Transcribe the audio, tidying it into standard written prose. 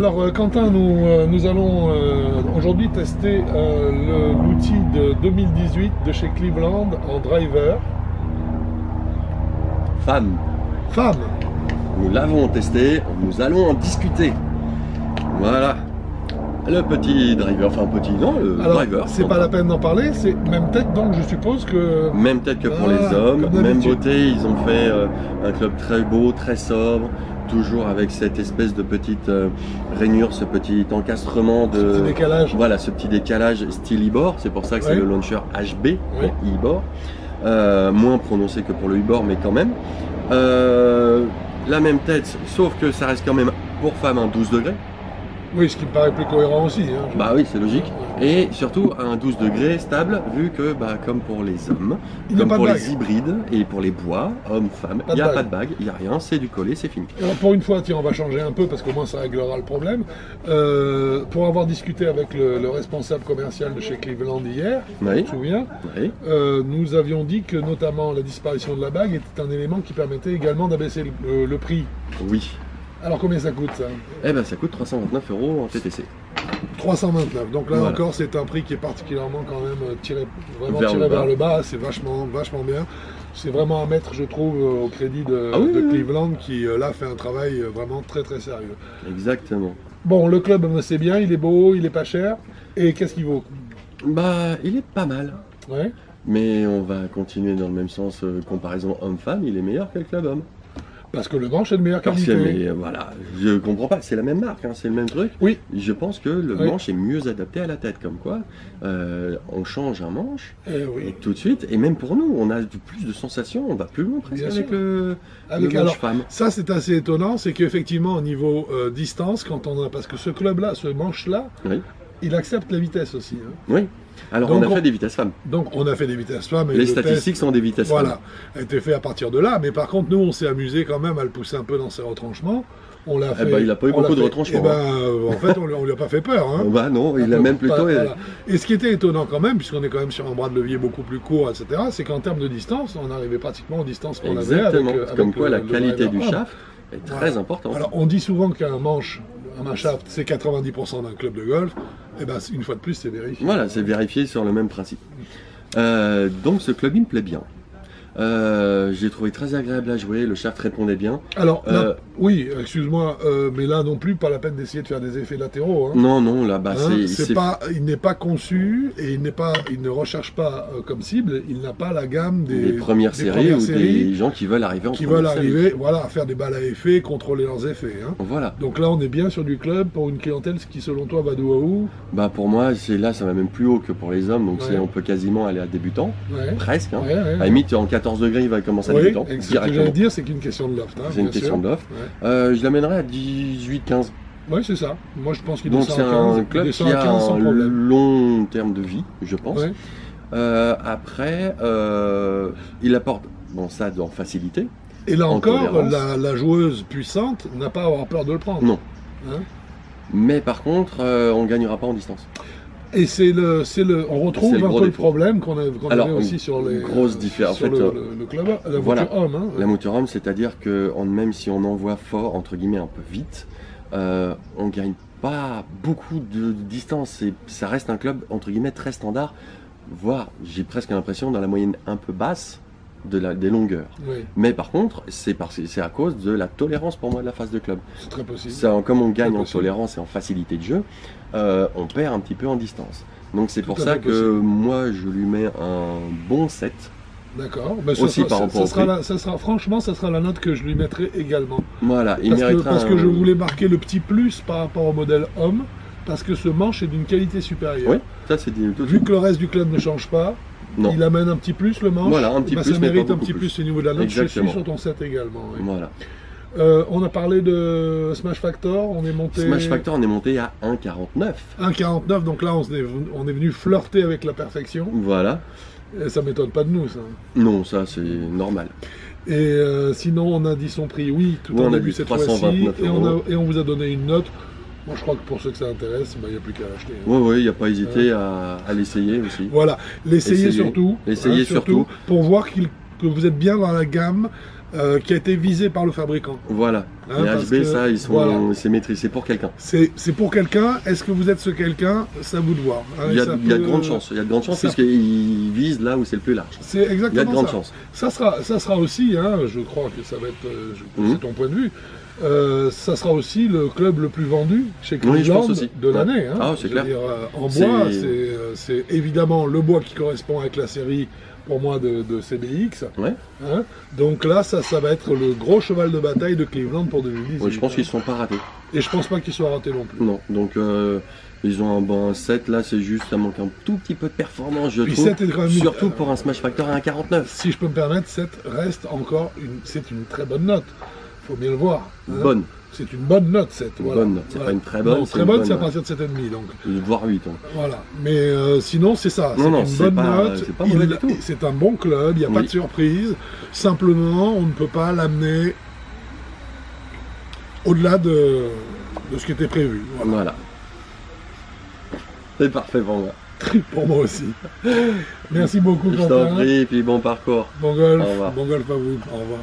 Alors Quentin, nous allons aujourd'hui tester l'outil de 2018 de chez Cleveland en driver. Femme. Femme. Nous l'avons testé, nous allons en discuter. Voilà. Le petit driver, enfin petit, non, le Alors, driver. c'est pas la peine d'en parler, c'est même tête, donc je suppose que... Même tête que pour les hommes, comme même d'habitude. beauté, ils ont fait un club très beau, très sobre, toujours avec cette espèce de petite rainure, ce petit encastrement de... Ce petit décalage. Voilà, ce petit décalage style Ibor, c'est pour ça que c'est Ouais. le launcher HB, Oui. Ibor. Moins prononcé que pour le Ibor, mais quand même. La même tête, sauf que ça reste quand même pour femme un 12 degrés. Oui, ce qui me paraît plus cohérent aussi. Hein. Bah oui, c'est logique. Et surtout un 12 degrés stable, vu que bah, comme pour les hommes, Il n'y a comme pas pour de les bague. hybrides et pour les bois, hommes, femmes, Pas il de n'y a bague. pas de bague, il n'y a rien, c'est du collé, c'est fini. Alors pour une fois, tiens, on va changer un peu parce qu'au moins ça réglera le problème. Pour avoir discuté avec le responsable commercial de chez Cleveland hier, Oui. tu te souviens, Oui. nous avions dit que notamment la disparition de la bague était un élément qui permettait également d'abaisser le prix. Oui. Alors combien ça coûte ça? Eh ben ça coûte 329 € en TTC. 329. Donc là Voilà. encore, c'est un prix qui est particulièrement quand même tiré Vers le bas. vers le bas. C'est vachement bien. C'est vraiment à mettre, je trouve, au crédit de, Ah oui, de oui, oui. Cleveland qui là fait un travail vraiment très très sérieux. Exactement. Bon, le club, c'est bien, il est beau, il est pas cher. Et qu'est-ce qu'il vaut? Bah il est pas mal. Ouais. Mais on va continuer dans le même sens, comparaison homme-femme, il est meilleur que le club homme. Parce que le manche est de meilleure Parce que, qualité. mais voilà, je comprends pas, c'est la même marque, hein, c'est le même truc. Oui. Je pense que le Oui. manche est mieux adapté à la tête, comme quoi on change un manche Eh et oui. tout de suite, et même pour nous, on a plus de sensations, on va plus loin presque Bien avec sûr. le Avec, manche alors, femme. ça c'est assez étonnant, c'est qu'effectivement au niveau distance, quand on a, parce que ce club-là, ce manche-là, Oui. il accepte la vitesse aussi. Hein. Oui. Alors Donc, on a fait des vitesses femmes. Donc on a fait des vitesses femmes. Et Les le statistiques test, sont des vitesses femmes. voilà, a été fait à partir de là. Mais par contre, nous, on s'est amusé quand même à le pousser un peu dans ses retranchements. On l'a fait. ben, il a pas eu on l'a beaucoup de fait- retranchements, Eh ben, en fait, on lui a pas fait peur. Hein. Bah non, il a même plutôt... Voilà. Et ce qui était étonnant quand même, puisqu'on est quand même sur un bras de levier beaucoup plus court, etc., c'est qu'en termes de distance, on arrivait pratiquement aux distances qu'on avait avec, Exactement. avec Comme quoi le- la le qualité driver du homme. shaft est très Voilà. importante. Alors, on dit souvent qu'un manche, un shaft, c'est 90% d'un club de golf. Et ben, une fois de plus, c'est vérifié. Voilà, c'est vérifié sur le même principe. Donc ce club il me plaît bien. J'ai trouvé très agréable à jouer, le shaft répondait bien. Alors, là, Euh, oui, excuse-moi, mais là non plus, pas la peine d'essayer de faire des effets latéraux. Hein. Non, non, là, bah, Hein, c'est il n'est pas conçu et il ne recherche pas comme cible, il n'a pas la gamme des premières séries ou des gens qui veulent arriver en qui première veulent série. arriver, voilà, à faire des balles à effet, contrôler leurs effets. Hein. Voilà. Donc là, on est bien sur du club pour une clientèle qui, selon toi, va d'où à où? Bah pour moi, là, ça va même plus haut que pour les hommes, donc Ouais. on peut quasiment aller à débutant, Ouais. presque. Hein. Ouais, ouais, À la limite, en 14 degrés, il va commencer à Oui, débutant, et ce que directement. j'allais dire, c'est qu'une question de loft. Hein, C'est une bien question sûr. de l'offre. Ouais. Je l'amènerai à 18-15. Ouais, c'est ça. Moi, je pense qu'il Donc descend c'est à 15, un il club descend qui à a 15 sans un problème. long terme de vie, je pense. Ouais. Après, il apporte, bon ça dans facilité. Et là En encore, tolérance. la joueuse puissante n'a pas à avoir peur de le prendre. Non. Hein. Mais par contre, on ne gagnera pas en distance. Et on retrouve C'est le un gros peu le défaut. problème qu'on Alors, avait aussi sur les grosse différence. sur En fait, le club, la voilà. voiture homme. Hein. La moteur homme, c'est-à-dire que même si on envoie fort, entre guillemets un peu vite, on ne gagne pas beaucoup de distance. Ça reste un club, entre guillemets, très standard, voire, j'ai presque l'impression, dans la moyenne un peu basse des longueurs. Oui, Mais par contre, c'est à cause de la tolérance pour moi de la phase de club. c'est très possible. Comme on gagne en possible. tolérance et en facilité de jeu, on perd un petit peu en distance. Donc c'est pour Tout à ça fait que possible. moi je lui mets un bon 7. D'accord. Ben, Aussi par rapport au prix. franchement, ça sera la note que je lui mettrai également. Voilà, il Parce que, méritera parce que un- je voulais marquer le petit plus par rapport au modèle homme, parce que ce manche est d'une qualité supérieure. Oui, ça c'est dit tout de Vu suite. que le reste du club ne change pas, Non. il amène un petit plus le manche. Voilà, un petit ben, plus, ça mais mérite pas un beaucoup petit plus. plus au niveau de la note. Je suis Exactement. sur ton 7 également. Oui. Voilà. On a parlé de Smash Factor, on est monté Smash Factor, on est monté à 1,49. 1,49, donc là on est venu flirter avec la perfection. Voilà. Et ça m'étonne pas de nous, ça. Non, ça c'est normal. Et sinon, on a dit son prix, oui, tout Oui, en on a début dit cette fois-ci. 329 Et on vous a donné une note. Moi, je crois que pour ceux que ça intéresse, il n'y a plus qu'à l'acheter. Hein. Oui, oui, il n'y a pas hésité à l'essayer aussi. Voilà, l'essayer Essayez. surtout. Essayez surtout. Pour voir que vous êtes bien dans la gamme qui a été visé par le fabricant. Voilà. Hein, les parce HB, que, ça, ils sont, voilà. c'est maîtrisé, c'est pour quelqu'un. C'est pour quelqu'un. Est-ce que vous êtes ce quelqu'un? C'est à vous de voir. Hein, Il y a, ça il y a de peut- grandes chances. Il y a de grandes chances ça- puisqu'ils visent là où c'est le plus large. C'est exactement Il y a de grandes ça. chances. Ça sera aussi, hein, je crois que ça va être, Mhm. c'est ton point de vue, ça sera aussi le club le plus vendu chez Oui, je Cleveland pense aussi. de Ouais. l'année. Hein. Ah, c'est Je veux clair. dire, en C'est- bois, c'est évidemment le bois qui correspond avec la série pour moi de CBX. Ouais. Hein. Donc là, ça va être le gros cheval de bataille de Cleveland pour 2018. Ouais, je pense qu'ils ne sont pas ratés. Et je pense pas qu'ils soient ratés non plus. Non. Donc, ils ont un bon 7. Là, c'est juste, ça manque un tout petit peu de performance, je Puis trouve. 7 est quand même Surtout pour un Smash Factor à 1,49. Si je peux me permettre, 7 reste encore c'est une très bonne note. Faut bien le voir. Hein. Bonne. C'est une bonne note, 7. Une Voilà. bonne note. C'est Voilà. pas une très bonne, Non, c'est très une bonne, bonne c'est à note. partir de 7,5 donc. Voire 8. Hein. Voilà. Mais sinon, c'est ça. Non, C'est non, une c'est bonne pas- note. c'est pas mauvais du tout. C'est un bon club, il n'y a pas Oui. de surprise. Simplement, on ne peut pas l'amener au-delà de ce qui était prévu. Voilà. Voilà. C'est parfait pour moi. Pour moi aussi. Merci beaucoup, Je t'en Quentin. prie, puis bon parcours. Bon golf. Au revoir. Bon golf à vous. Au revoir.